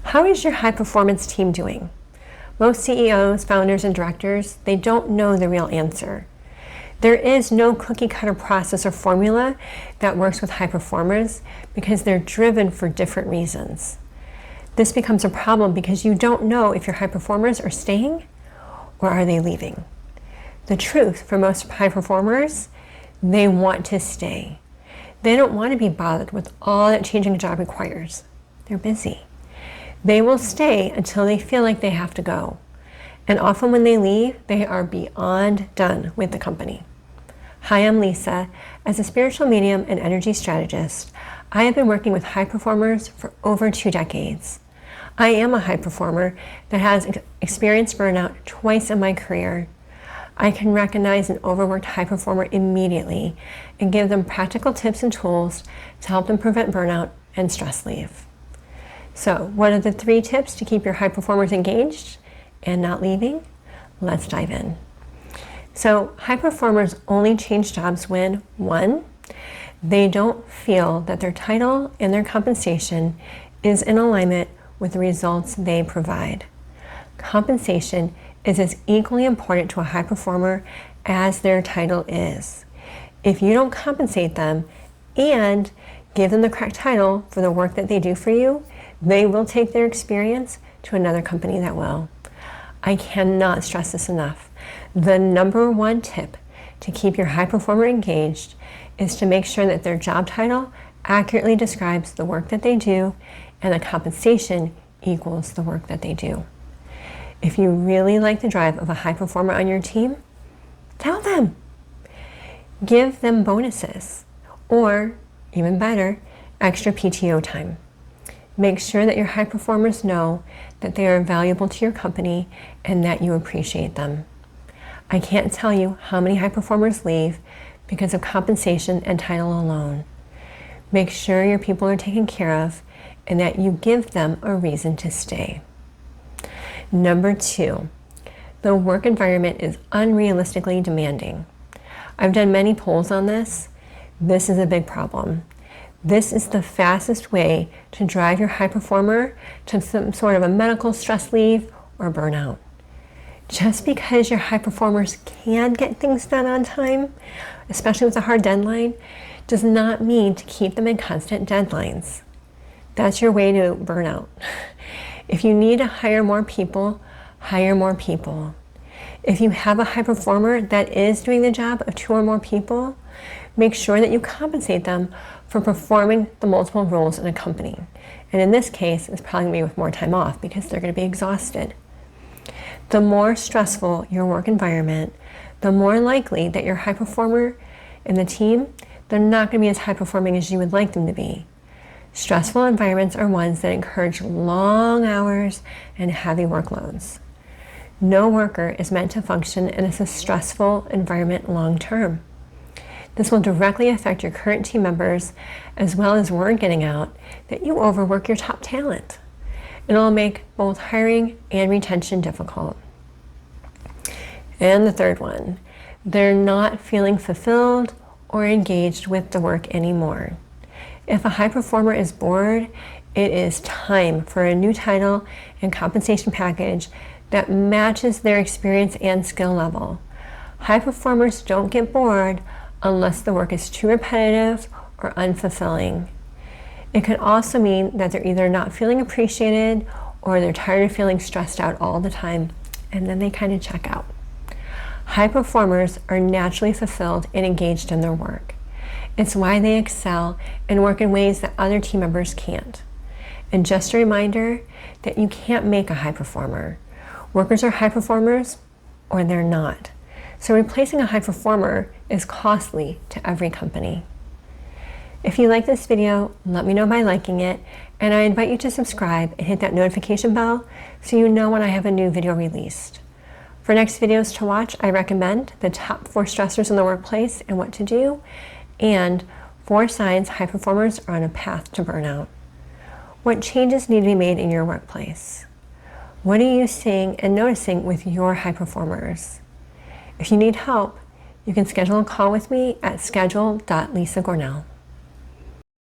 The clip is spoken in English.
How is your high performance team doing? Most CEOs, founders, and directors, they don't know the real answer. There is no cookie cutter process or formula that works with high performers because they're driven for different reasons. This becomes a problem because you don't know if your high performers are staying or are they leaving. The truth for most high performers, they want to stay. They don't want to be bothered with all that changing a job requires. They're busy. They will stay until they feel like they have to go. And often when they leave, they are beyond done with the company. Hi, I'm Lisa. As a spiritual medium and energy strategist, I have been working with high performers for over 2 decades. I am a high performer that has experienced burnout twice in my career. I can recognize an overworked high performer immediately and give them practical tips and tools to help them prevent burnout and stress leave. So, what are the 3 tips to keep your high performers engaged and not leaving? Let's dive in. So, high performers only change jobs when 1, they don't feel that their title and their compensation is in alignment with the results they provide. Compensation is as equally important to a high performer as their title is. If you don't compensate them and give them the correct title for the work that they do for you, they will take their experience to another company that will. I cannot stress this enough. The number 1 tip to keep your high performer engaged is to make sure that their job title accurately describes the work that they do and the compensation equals the work that they do. If you really like the drive of a high performer on your team, tell them. Give them bonuses or, even better, extra PTO time. Make sure that your high performers know that they are valuable to your company and that you appreciate them. I can't tell you how many high performers leave because of compensation and title alone. Make sure your people are taken care of and that you give them a reason to stay. Number 2, the work environment is unrealistically demanding. I've done many polls on this. This is a big problem. This is the fastest way to drive your high performer to some sort of a medical stress leave or burnout. Just because your high performers can get things done on time, especially with a hard deadline, does not mean to keep them in constant deadlines. That's your way to burnout. If you need to hire more people, hire more people. If you have a high performer that is doing the job of 2 or more people, make sure that you compensate them for performing the multiple roles in a company. And in this case, it's probably going to be with more time off because they're going to be exhausted. The more stressful your work environment, the more likely that your high performer in the team, they're not going to be as high performing as you would like them to be. Stressful environments are ones that encourage long hours and heavy workloads. No worker is meant to function in a stressful environment long term. This will directly affect your current team members as well as word getting out that you overwork your top talent. It'll make both hiring and retention difficult. And the 3rd one, they're not feeling fulfilled or engaged with the work anymore. If a high performer is bored, it is time for a new title and compensation package that matches their experience and skill level. High performers don't get bored unless the work is too repetitive or unfulfilling. It could also mean that they're either not feeling appreciated or they're tired of feeling stressed out all the time, and then they kind of check out. High performers are naturally fulfilled and engaged in their work. It's why they excel and work in ways that other team members can't. And just a reminder that you can't make a high performer. Workers are high performers or they're not. So replacing a high performer is costly to every company. If you like this video, let me know by liking it, and I invite you to subscribe and hit that notification bell so you know when I have a new video released. For next videos to watch, I recommend the top 4 stressors in the workplace and what to do, and 4 signs high performers are on a path to burnout. What changes need to be made in your workplace? What are you seeing and noticing with your high performers? If you need help, you can schedule a call with me at schedule.lisagornall.